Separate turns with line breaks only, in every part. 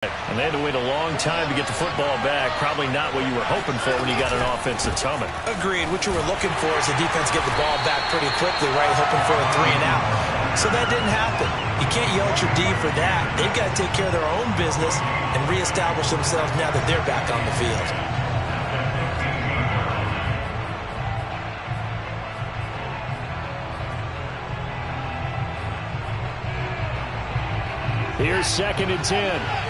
And they had to wait a long time to get the football back. Probably not what you were hoping for when you got an offense that's humming.
Agreed. What you were looking for is the defense get the ball back pretty quickly, right? Hoping for a 3-and-out. So that didn't happen. You can't yell at your D for that. They've got to take care of their own business and reestablish themselves now that they're back on the field.
Here's 2nd and 10.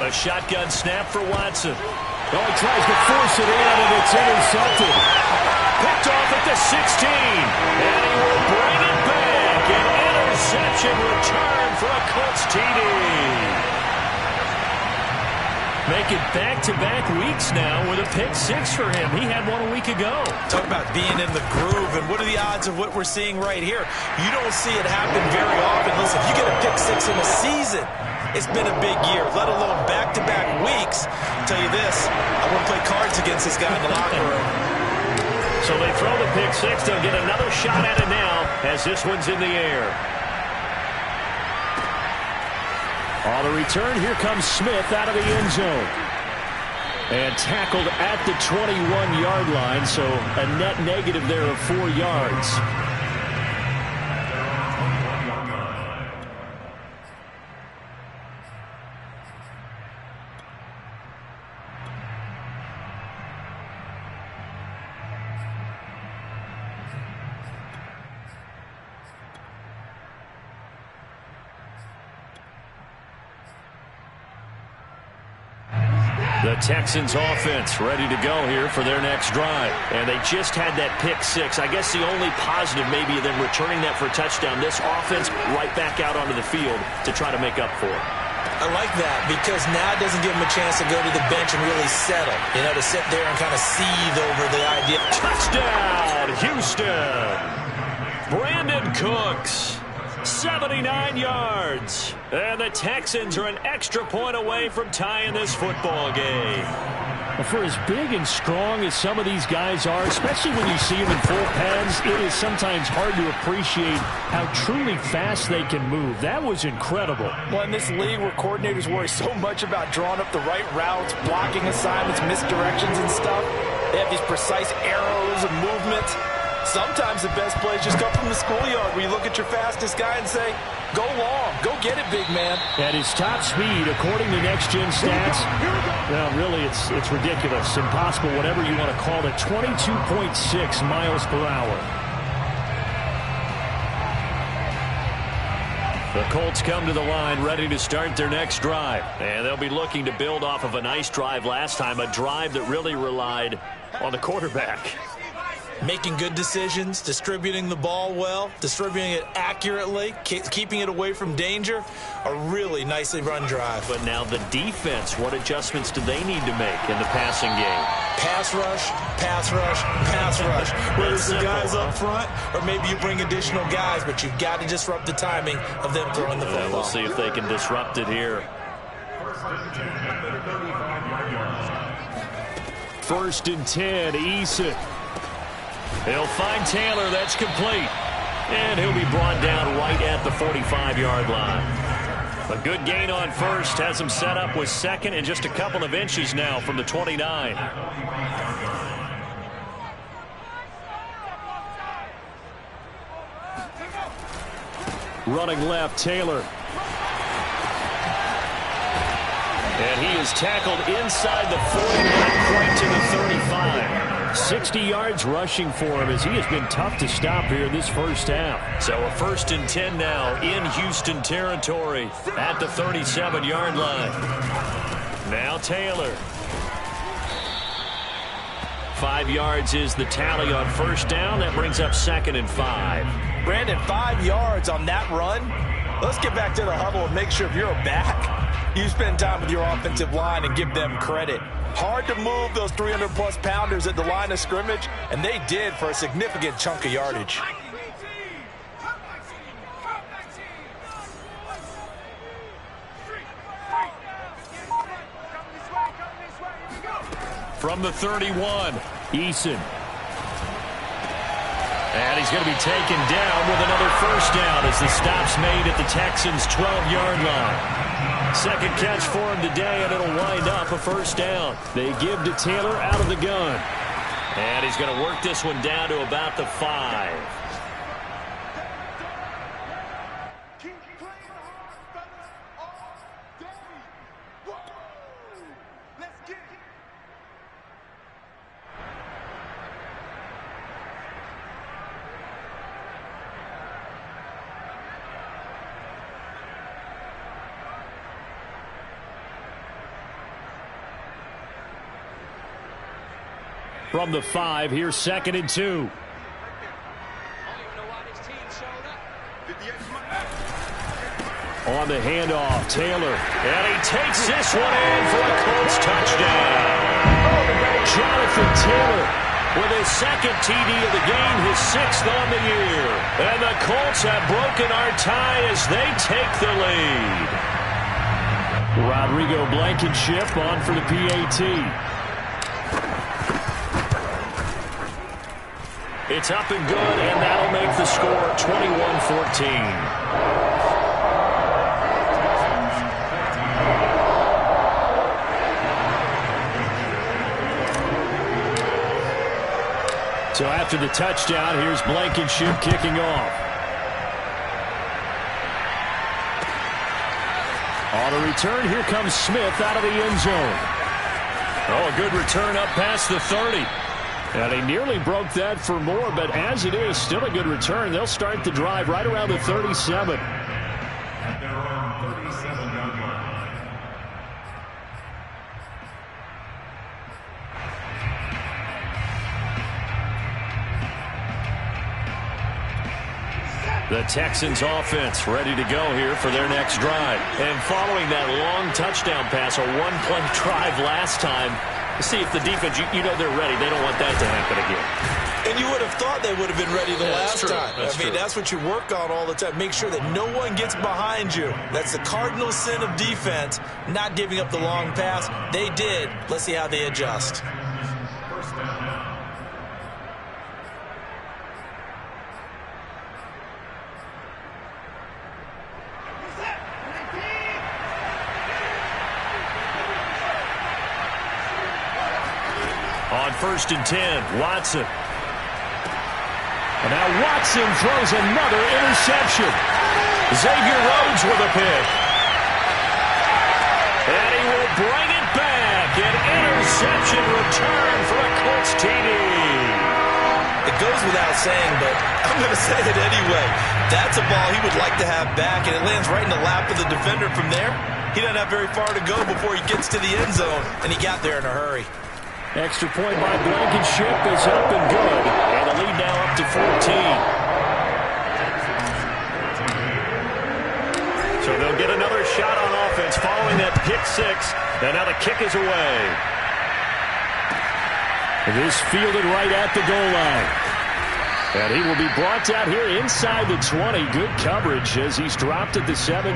A shotgun snap for Watson. Oh, he tries to force it in, and it's intercepted. Picked off at the 16. And he will bring it back. An interception return for a Colts TD. Make it back-to-back weeks now with a pick 6 for him. He had one a week ago.
Talk about being in the groove, and what are the odds of what we're seeing right here? You don't see it happen very often. Listen, if you get a pick 6 in a season, it's been a big year, let alone back-to-back weeks. I'll tell you this, I wouldn't play cards against this guy in the locker room.
So they throw the pick 6. They'll get another shot at it now as this one's in the air. On the return, here comes Smith out of the end zone. And tackled at the 21-yard line, so a net negative there of 4 yards. The Texans offense ready to go here for their next drive. And they just had that pick 6. I guess the only positive maybe of them returning that for a touchdown. This offense right back out onto the field to try to make up for it.
I like that because now it doesn't give them a chance to go to the bench and really settle. You know, to sit there and kind of seethe over the idea.
Touchdown, Houston. Brandon Cooks. 79 yards. And the Texans are an extra point away from tying this football game. Well, for as big and strong as some of these guys are, especially when you see them in full pads, it is sometimes hard to appreciate how truly fast they can move. That was incredible.
Well, in this league where coordinators worry so much about drawing up the right routes, blocking assignments, misdirections and stuff, they have these precise arrows and movements. Sometimes the best plays just come from the schoolyard where you look at your fastest guy and say, go long, go get it, big man.
At his top speed, according to Next Gen Stats, well, really, it's ridiculous, impossible, whatever you want to call it, 22.6 miles per hour. The Colts come to the line ready to start their next drive. And they'll be looking to build off of a nice drive last time, a drive that really relied on the quarterback.
Making good decisions, distributing the ball well, distributing it accurately, keeping it away from danger. A really nicely run drive.
But now the defense, what adjustments do they need to make in the passing game?
Pass rush, pass rush, pass rush. Whether it's the guys up front or maybe you bring additional guys, but you've got to disrupt the timing of them throwing the football.
We'll see if they can disrupt it here. 1st and 10, Eason. He'll find Taylor. That's complete. And he'll be brought down right at the 45-yard line. A good gain on first. Has him set up with 2nd and just a couple of inches now from the 29. Running left, Taylor. And he is tackled inside the 40, not quite to the 35. 60 yards rushing for him as he has been tough to stop here this first half. So a 1st and 10 now in Houston territory at the 37-yard line. Now Taylor. 5 yards is the tally on first down. That brings up 2nd and 5.
Brandon, 5 yards on that run. Let's get back to the huddle and make sure if you're a back, you spend time with your offensive line and give them credit. Hard to move those 300-plus pounders at the line of scrimmage, and they did for a significant chunk of yardage.
From the 31, Eason. And he's going to be taken down with another first down as the stop's made at the Texans' 12-yard line. Second catch for him today, and it'll wind up a first down. They give to Taylor out of the gun. And he's going to work this one down to about the 5. From the 5, here's 2nd and 2. On the handoff, Taylor. And he takes this one in for a Colts touchdown. Jonathan Taylor with his second TD of the game, his 6th on the year. And the Colts have broken our tie as they take the lead. Rodrigo Blankenship on for the PAT. It's up and good, and that'll make the score 21-14. So after the touchdown, here's Blankenship kicking off. On the return, here comes Smith out of the end zone. Oh, a good return up past the 30. And he nearly broke that for more, but as it is, still a good return. They'll start the drive right around the 37.
At their own 37-yard line.
The Texans offense ready to go here for their next drive. And following that long touchdown pass, a one-play drive last time, see if the defense, you know they're ready. They don't want that to happen again.
And you would have thought they would have been ready the last time.
I mean,
that's what you work on all the time. Make sure that no one gets behind you. That's the cardinal sin of defense, not giving up the long pass. They did. Let's see how they adjust.
First down.
On 1st and 10, Watson. And now Watson throws another interception. Xavier Rhodes with a pick. And he will bring it back. An interception return for a Colts TD.
It goes without saying, but I'm going to say it anyway. That's a ball he would like to have back, and it lands right in the lap of the defender from there. He doesn't have very far to go before he gets to the end zone, and he got there in a hurry.
Extra point by Blankenship is up and good. And the lead now up to 14. So they'll get another shot on offense following that pick 6. And now the kick is away. This fielded right at the goal line. And he will be brought down here inside the 20. Good coverage as he's dropped at the 17.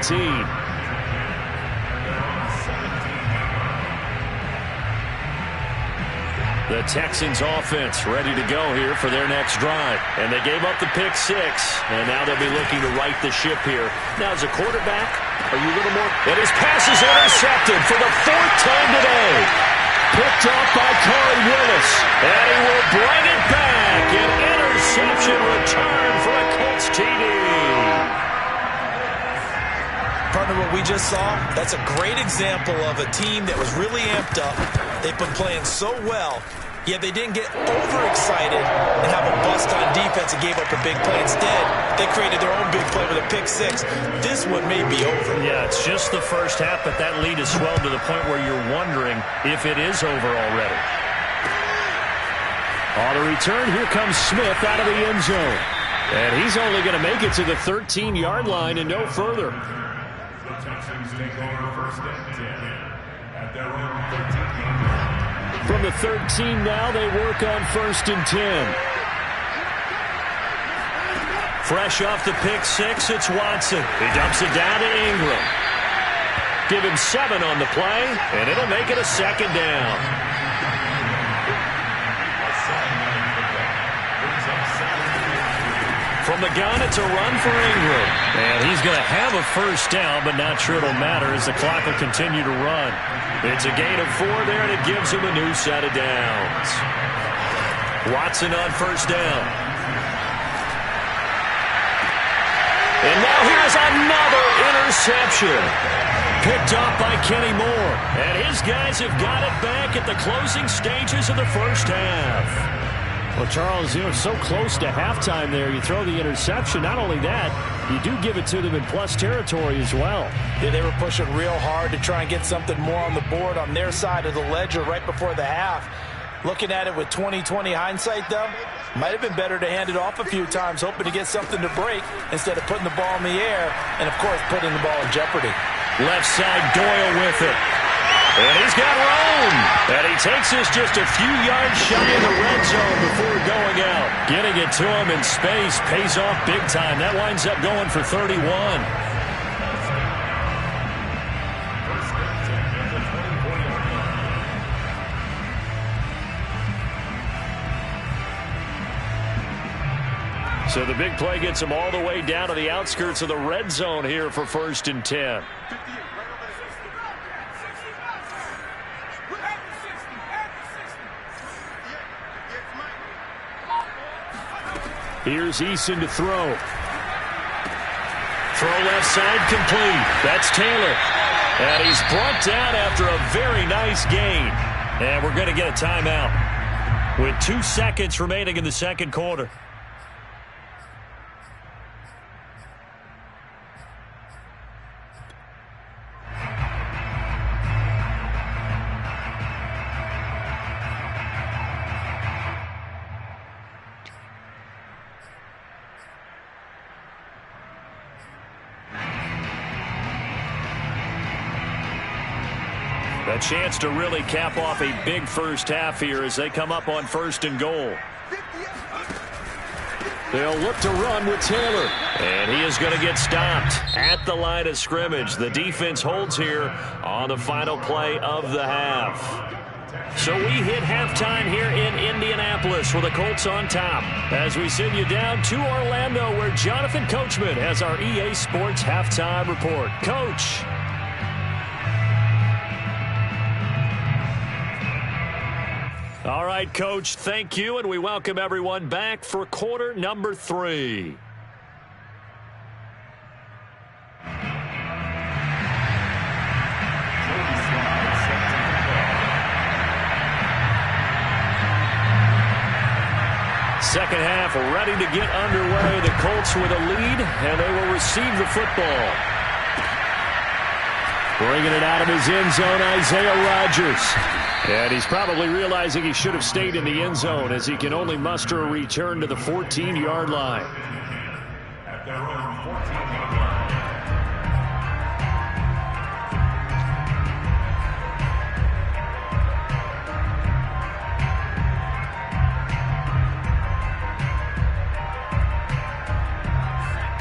The Texans offense ready to go here for their next drive. And they gave up the pick 6. And now they'll be looking to right the ship here. Now as a quarterback, are you a little more? And his pass is intercepted for the 4th time today. Picked off by Corey Willis. And he will bring it back. An interception return for a Colts TD.
Partner, what we just saw, that's a great example of a team that was really amped up. They've been playing so well, yet they didn't get overexcited and have a bust on defense and gave up a big play. Instead, they created their own big play with a pick 6. This one may be over.
Yeah, it's just the first half, but that lead has swelled to the point where you're wondering if it is over already. On the return, here comes Smith out of the end zone. And he's only going to make it to the 13-yard line and no further.
The Texans take over 1st and 10 at their own 13-yard line.
From the 13 now, they work on 1st and 10. Fresh off the pick 6, it's Watson. He dumps it down to Ingram. Give him 7 on the play, and it'll make it a 2nd down. From the gun, it's a run for Ingram. And he's going to have a first down, but not sure it'll matter as the clock will continue to run. It's a gain of 4 there, and it gives him a new set of downs. Watson on first down. And now here's another interception. Picked off by Kenny Moore. And his guys have got it back at the closing stages of the first half.
Well, Charles, so close to halftime there. You throw the interception. Not only that, you do give it to them in plus territory as well.
Yeah, they were pushing real hard to try and get something more on the board on their side of the ledger right before the half. Looking at it with 20/20 hindsight, though, might have been better to hand it off a few times, hoping to get something to break instead of putting the ball in the air and, of course, putting the ball in jeopardy.
Left side, Doyle with it. And he's got room. And he takes us just a few yards shy of the red zone before going out. Getting it to him in space pays off big time. That winds up going for 31. So the big play gets him all the way down to the outskirts of the red zone here for 1st and 10.
Here's Eason to throw.
Throw left side complete. That's Taylor. And he's brought down after a very nice gain. And we're going to get a timeout with 2 seconds remaining in the second quarter. A chance to really cap off a big first half here as they come up on 1st and goal. They'll look to run with Taylor. And he is going to get stopped at the line of scrimmage. The defense holds here on the final play of the half. So we hit halftime here in Indianapolis with the Colts on top. As we send you down to Orlando where Jonathan Coachman has our EA Sports halftime report. Coach. All right, Coach, thank you, and we welcome everyone back for quarter number 3. Second half ready to get underway. The Colts with a lead, and they will receive the football. Bringing it out of his end zone, Isaiah Rodgers. And he's probably realizing he should have stayed in the end zone as he can only muster a return to the 14-yard line.
At their own 14-yard line.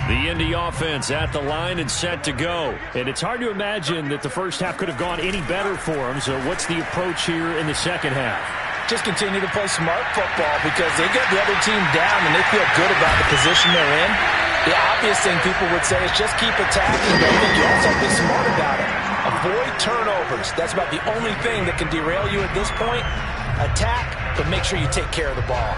The Indy offense at the line and set to go.
And it's hard to imagine that the first half could have gone any better for him. So what's the approach here in the second half?
Just continue to play smart football because they get the other team down and they feel good about the position they're in. The obvious thing people would say is just keep attacking, but I think you also have to be smart about it. Avoid turnovers. That's about the only thing that can derail you at this point. Attack, but make sure you take care of the ball.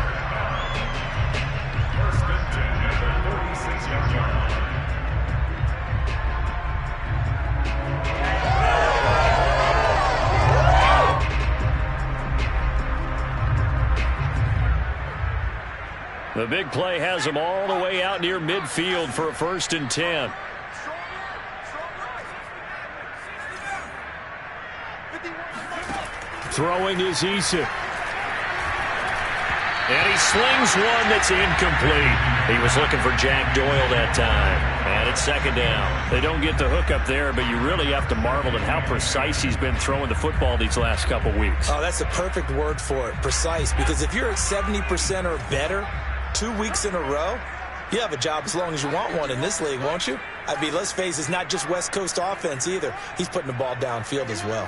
The big play has him all the way out near midfield for a 1st and 10.
Throwing is Eason.
And he slings one that's incomplete. He was looking for Jack Doyle that time. And it's second down.
They don't get the hook up there, but you really have to marvel at how precise he's been throwing the football these last couple weeks.
Oh, that's the perfect word for it, precise. Because if you're at 70% or better 2 weeks in a row, you have a job as long as you want one in this league, won't you? I mean, let's face it, it's not just West Coast offense either. He's putting the ball downfield as well.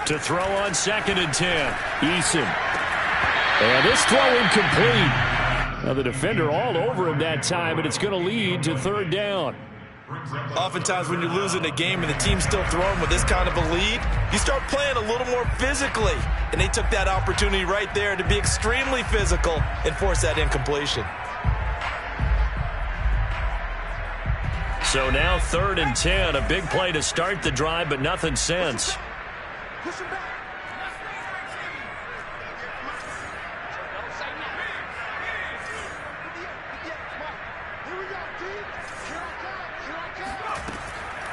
To throw on 2nd and 10.
Eason. And this throw incomplete. Now the defender all over him that time, and it's going to lead to third down.
Oftentimes when you're losing a game and the team's still throwing with this kind of a lead, you start playing a little more physically. And they took that opportunity right there to be extremely physical and force that incompletion.
So now 3rd and 10, a big play to start the drive, but nothing since.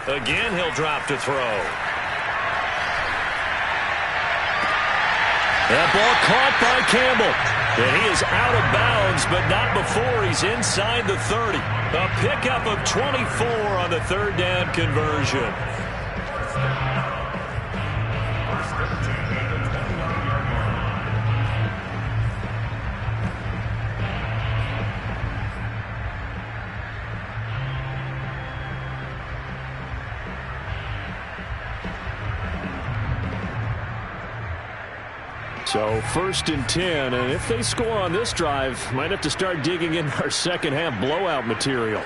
Again, he'll drop to throw. That ball caught by Campbell. And he is out of bounds, but not before he's inside the 30. A pickup of 24 on the 3rd down conversion.
So 1st and 10, and if they score on this drive, might have to start digging in our second half blowout material.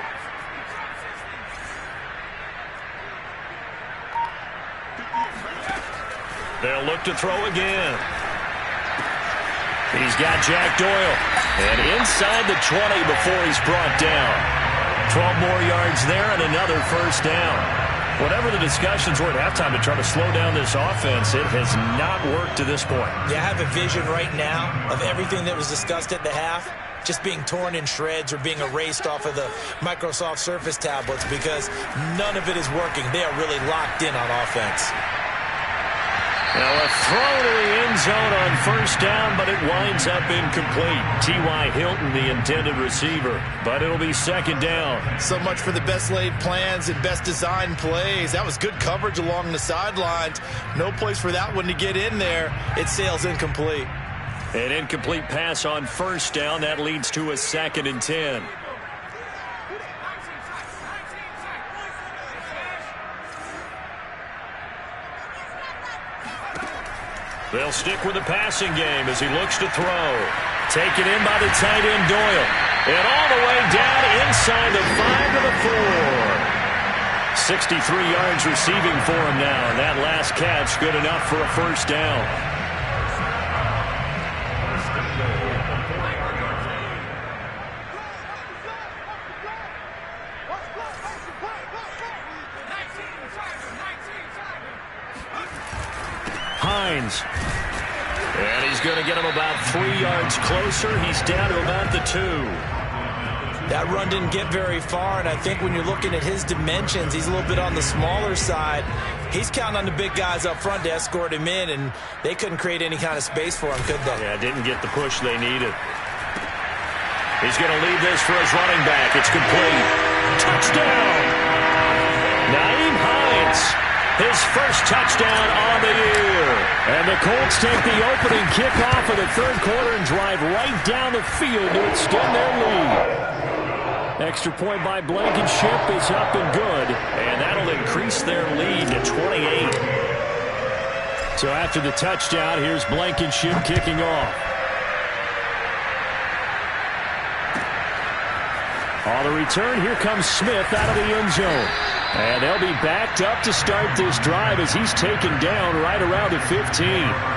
They'll look to throw again. He's got Jack Doyle. And inside the 20 before he's brought down. 12 more yards there and another 1st down. Whatever the discussions were at halftime to try to slow down this offense, it has not worked to this point.
Yeah, I have a vision right now of everything that was discussed at the half just being torn in shreds or being erased off of the Microsoft Surface tablets because none of it is working. They are really locked in on offense.
Now a throw to the end zone on 1st down, but it winds up incomplete. T.Y. Hilton, the intended receiver, but it'll be 2nd down.
So much for the best laid plans and best designed plays. That was good coverage along the sidelines. No place for that one to get in there. It sails incomplete.
An incomplete pass on 1st down. That leads to a 2nd and 10. They'll stick with the passing game as he looks to throw. Taken in by the tight end Doyle. And all the way down inside the 5 to the 4. 63 yards receiving for him now. And that last catch good enough for a 1st down. Hines. And he's going to get him about 3 yards closer. He's down to about the 2.
That run didn't get very far, and I think when you're looking at his dimensions, he's a little bit on the smaller side. He's counting on the big guys up front to escort him in, and they couldn't create any kind of space for him, could they?
Yeah, didn't get the push they needed. He's going to leave this for his running back. It's complete. Touchdown! Naeem Hines. His first touchdown on the year. And the Colts take the opening kickoff of the 3rd quarter and drive right down the field to extend their lead. Extra point by Blankenship is up and good. And that'll increase their lead to 28. So after the touchdown, here's Blankenship kicking off. On the return, here comes Smith out of the end zone. And they'll be backed up to start this drive as he's taken down right around the 15.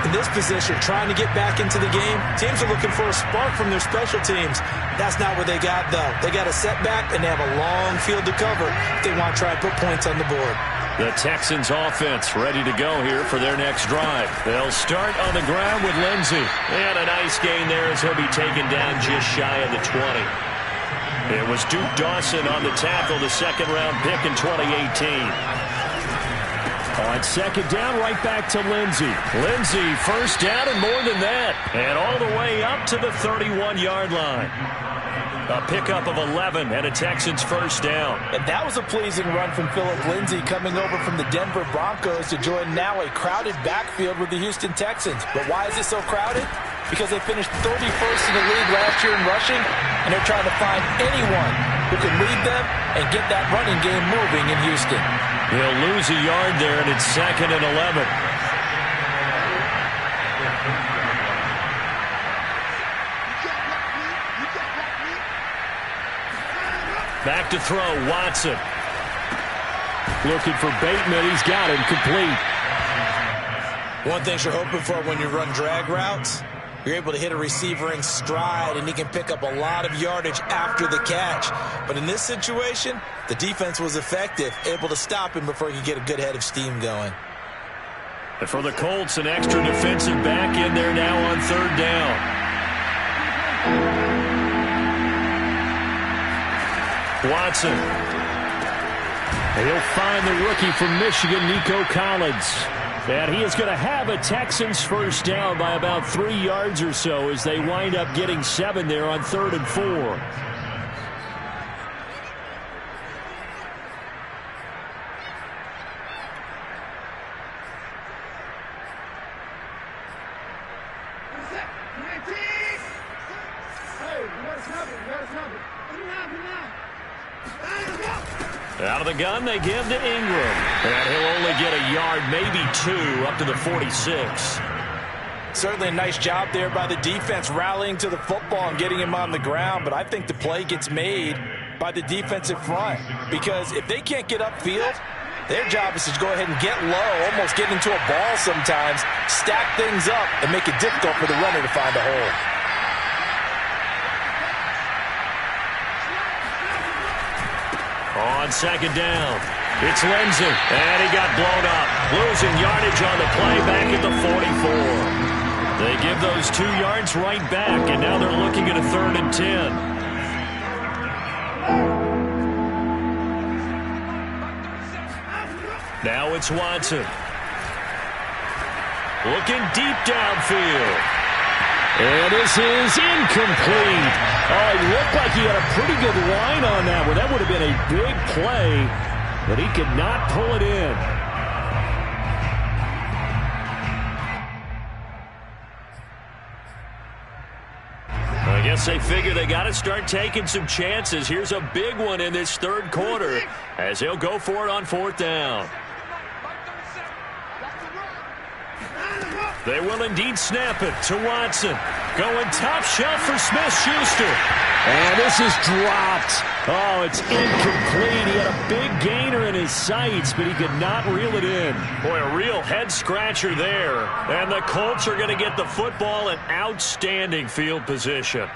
In this position, trying to get back into the game, teams are looking for a spark from their special teams. That's not what they got, though. They got a setback, and they have a long field to cover if they want to try and put points on the board.
The Texans offense ready to go here for their next drive. They'll start on the ground with Lindsey. And a nice gain there as he'll be taken down just shy of the 20. It was Duke Dawson on the tackle, the 2nd-round pick in 2018. On 2nd down, right back to Lindsey. Lindsey, 1st down and more than that. And all the way up to the 31-yard line. A pickup of 11 and a Texans 1st down.
And that was a pleasing run from Philip Lindsay coming over from the Denver Broncos to join now a crowded backfield with the Houston Texans. But why is it so crowded? Because they finished 31st in the league last year in rushing, and they're trying to find anyone who can lead them and get that running game moving in Houston.
He'll lose a yard there, and it's 2nd and 11. Back to throw, Watson.
Looking for Bateman. He's got him complete.
One thing you're hoping for when you run drag routes, you're able to hit a receiver in stride, and he can pick up a lot of yardage after the catch. But in this situation, the defense was effective, able to stop him before he could get a good head of steam going.
And for the Colts, an extra defensive back in there now on third down. Watson. He'll find the rookie from Michigan, Nico Collins. And he is going to have a Texans first down by about 3 yards or so as they wind up getting 7 there on 3rd and 4. Out of the gun, they give to Ingram. And he'll only get a yard, maybe 2, up to the 46.
Certainly a nice job there by the defense rallying to the football and getting him on the ground. But I think the play gets made by the defensive front. Because if they can't get upfield, their job is to go ahead and get low, almost get into a ball sometimes, stack things up, and make it difficult for the runner to find a hole.
On second down, it's Lindsey, and he got blown up. Losing yardage on the play back at the 44. They give those 2 yards right back, and now they're looking at a 3rd and 10. Now it's Watson. Looking deep downfield. And this is incomplete. Oh, he looked like he had a pretty good line on that one. That would have been a big play, but he could not pull it in. I guess they figure they got to start taking some chances. Here's a big one in this 3rd quarter as they'll go for it on 4th down. They will indeed snap it to Watson. Going top shelf for Smith-Schuster. And this is dropped. Oh, it's incomplete. He had a big gainer in his sights, but he could not reel it in. Boy, a real head-scratcher there. And the Colts are going to get the football in outstanding field position.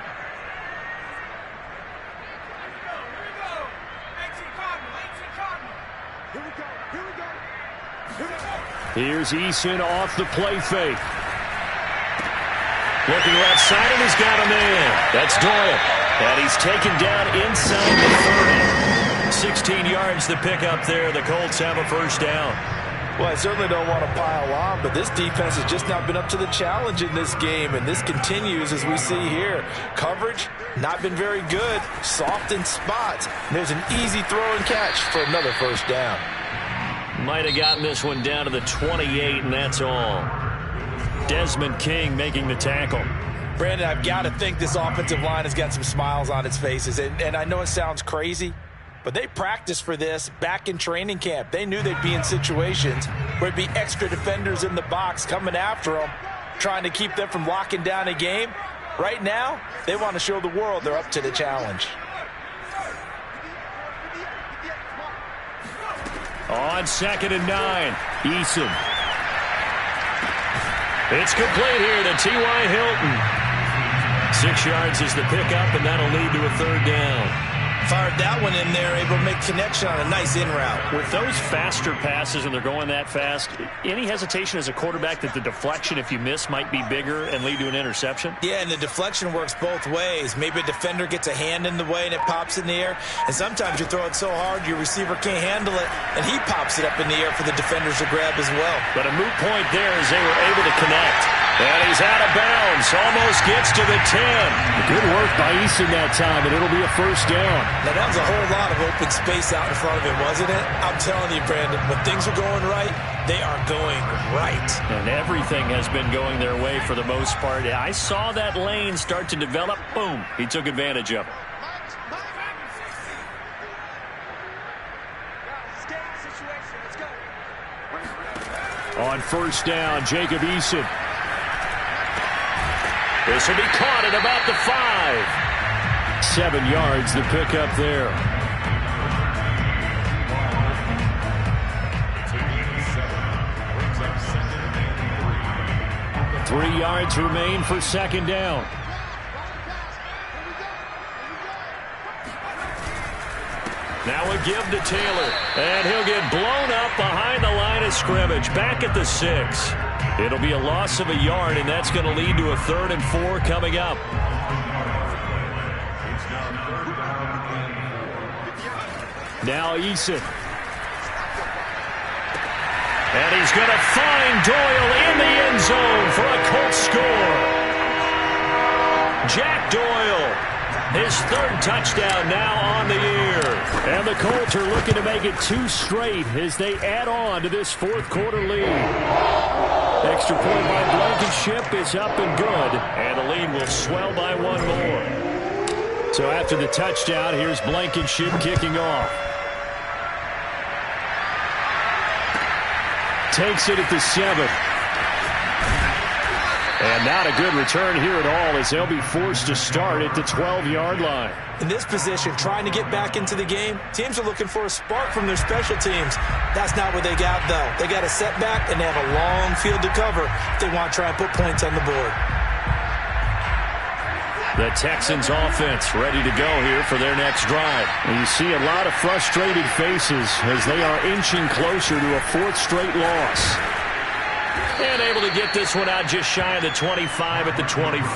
Here's Eason off the play fake. Looking left side, and he's got him in. That's Doyle. And he's taken down inside the 30. 16 yards the pickup there. The Colts have a first down.
Well, I certainly don't want to pile on, but this defense has just not been up to the challenge in this game, and this continues as we see here. Coverage, not been very good. Soft in spots. And there's an easy throw and catch for another first down.
Might have gotten this one down to the 28, and that's all. Desmond King making the tackle.
Brandon, I've got to think this offensive line has got some smiles on its faces. And I know it sounds crazy, but they practiced for this back in training camp. They knew they'd be in situations where it'd be extra defenders in the box coming after them, trying to keep them from locking down a game. Right now, they want to show the world they're up to the challenge.
On 2nd and 9, Eason. It's complete here to T.Y. Hilton. 6 yards is the pickup, and that'll lead to a 3rd down.
Fired that one in there, able to make connection on a nice in route.
With those faster passes and they're going that fast, any hesitation as a quarterback that the deflection, if you miss, might be bigger and lead to an interception?
Yeah, and the deflection works both ways. Maybe a defender gets a hand in the way and it pops in the air. And sometimes you throw it so hard your receiver can't handle it, and he pops it up in the air for the defenders to grab as well.
But a moot point there as they were able to connect. And he's out of bounds. Almost gets to the 10.
Good work by Eason that time, and it'll be a first down.
Now, that was a whole lot of open space out in front of him, wasn't it? I'm telling you, Brandon, when things are going right, they are going right.
And everything has been going their way for the most part. I saw that lane start to develop. Boom. He took advantage of it. On first down, Jacob Eason.
This will be caught at about the 5.
7 yards, the pickup there. 3 yards remain for second down.
Now a give to Taylor, and he'll get blown up behind the line of scrimmage, back at the 6. It'll be a loss of a yard, and that's going to lead to a 3rd and 4 coming up.
Now Eason.
And he's going to find Doyle in the end zone for a Colts score. Jack Doyle, his 3rd touchdown now on the year.
And the Colts are looking to make it 2 straight as they add on to this 4th quarter lead. Extra point by Blankenship is up and good.
And the lead will swell by 1 more.
So after the touchdown, here's Blankenship kicking off. Takes it at the 7. And not a good return here at all as they'll be forced to start at the 12-yard line.
In this position, trying to get back into the game, teams are looking for a spark from their special teams. That's not what they got, though. They got a setback, and they have a long field to cover if they want to try and put points on the board.
The Texans offense ready to go here for their next drive. And you see a lot of frustrated faces as they are inching closer to a 4th straight loss.
And able to get this one out just shy of the 25 at the 24.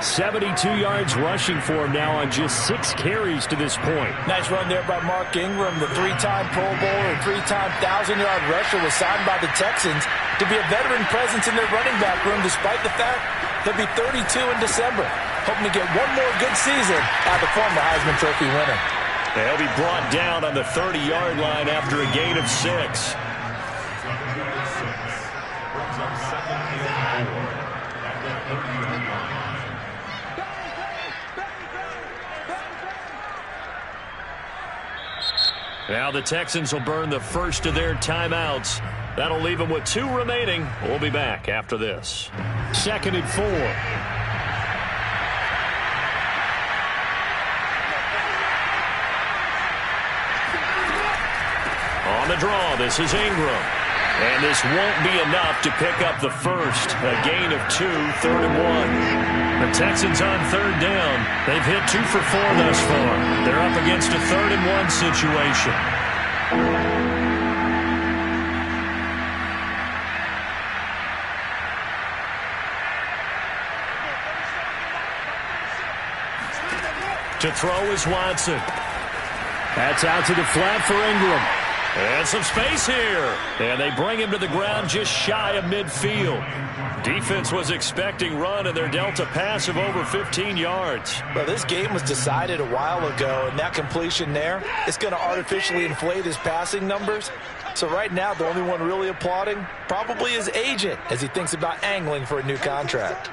72 yards rushing for him now on just 6 carries to this point.
Nice run there by Mark Ingram. The 3-time Pro Bowler and 3-time 1,000-yard rusher was signed by the Texans to be a veteran presence in their running back room, despite the fact he'll be 32 in December. Hoping to get one more good season out of the former Heisman Trophy winner.
He'll be brought down on the 30-yard line after a gain of 6. Now the Texans will burn the first of their timeouts. That'll leave them with 2 remaining. We'll be back after this.
2nd and 4.
On the draw, this is Ingram. And this won't be enough to pick up the first. A gain of 2, 3rd and 1. The Texans on 3rd down. They've hit 2 for 4 thus far. They're up against a 3rd and 1 situation. To throw is Watson.
That's out to the flat for Ingram.
And some space here. And they bring him to the ground just shy of midfield. Defense was expecting run, and they're dealt a pass of over 15 yards.
Well, this game was decided a while ago, and that completion there is going to artificially inflate his passing numbers. So right now, the only one really applauding probably his agent as he thinks about angling for a new contract.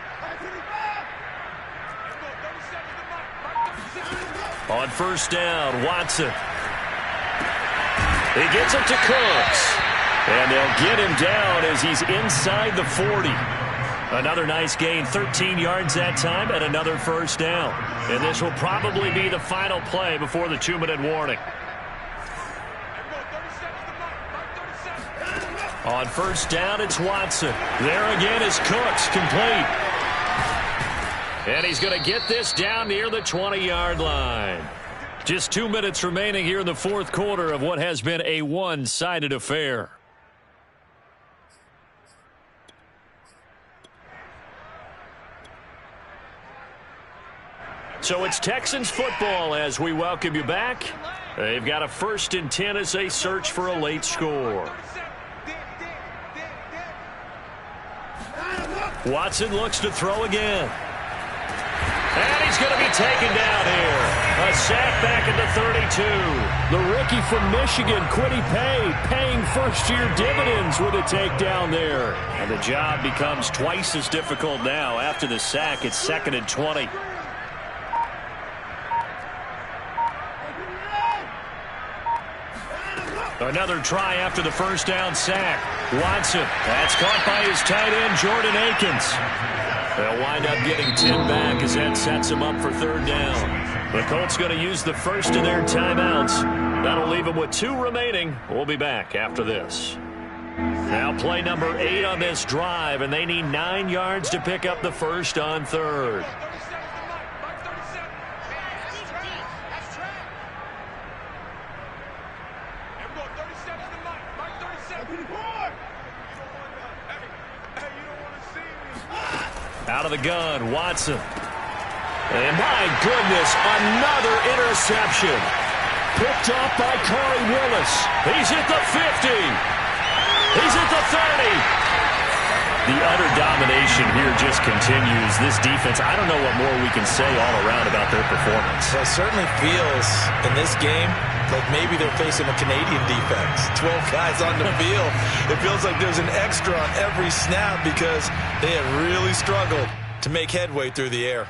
On 1st down, Watson. He gets it to Cooks. And they'll get him down as he's inside the 40. Another nice gain, 13 yards that time, and another 1st down. And this will probably be the final play before the 2-minute warning. On 1st down, it's Watson. There again is Cooks, complete. And he's going to get this down near the 20-yard line. Just 2 minutes remaining here in the 4th quarter of what has been a one-sided affair. So it's Texans football as we welcome you back. They've got a 1st and 10 as they search for a late score. Watson looks to throw again. And he's going to be taken down here. A sack back at the 32.
The rookie from Michigan, Quiddy Pay, paying first-year dividends with a takedown there.
And the job becomes twice as difficult now. After the sack, it's 2nd and 20. Another try after the 1st down sack. Watson, that's caught by his tight end, Jordan Akins. They'll wind up getting 10 back as that sets him up for 3rd down. The Colts going to use the first of their timeouts. That'll leave them with 2 remaining. We'll be back after this. Now play number 8 on this drive, and they need 9 yards to pick up the first on third. Out of the gun, Watson. And my goodness, another interception. Picked off by Corey Willis. He's at the 50. He's at the 30. The utter domination here just continues. This defense, I don't know what more we can say all around about their performance.
It certainly feels in this game like maybe they're facing a Canadian defense. 12 guys on the field. It feels like there's an extra on every snap because they have really struggled to make headway through the air.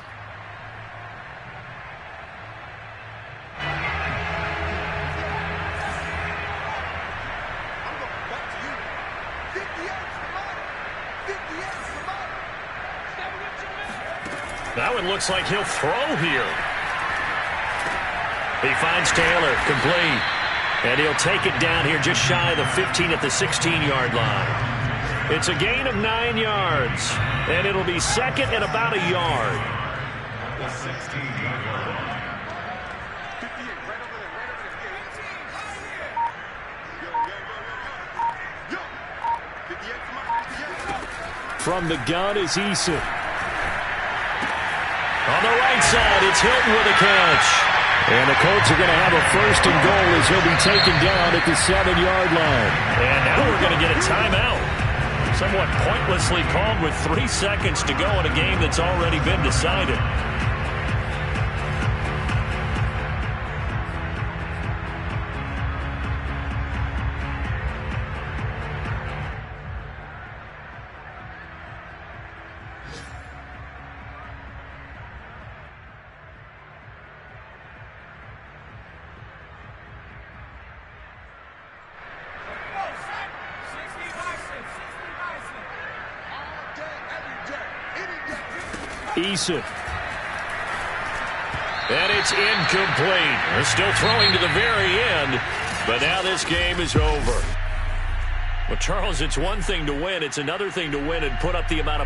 That one looks like he'll throw here. He finds Taylor, complete. And he'll take it down here just shy of the 15 at the 16-yard line. It's a gain of 9 yards. And it'll be second and about a yard.
The 16-yard line.
From the gun is Eason. On the right side, it's Hilton with a catch. And the Colts are going to have a first and goal as he'll be taken down at the 7-yard line. And now we're going to get a timeout. Somewhat pointlessly called with 3 seconds to go in a game that's already been decided. Eason. And it's incomplete. They're still throwing to the very end, but now this game is over. Well, Charles, it's one thing to win. It's another thing to win and put up the amount of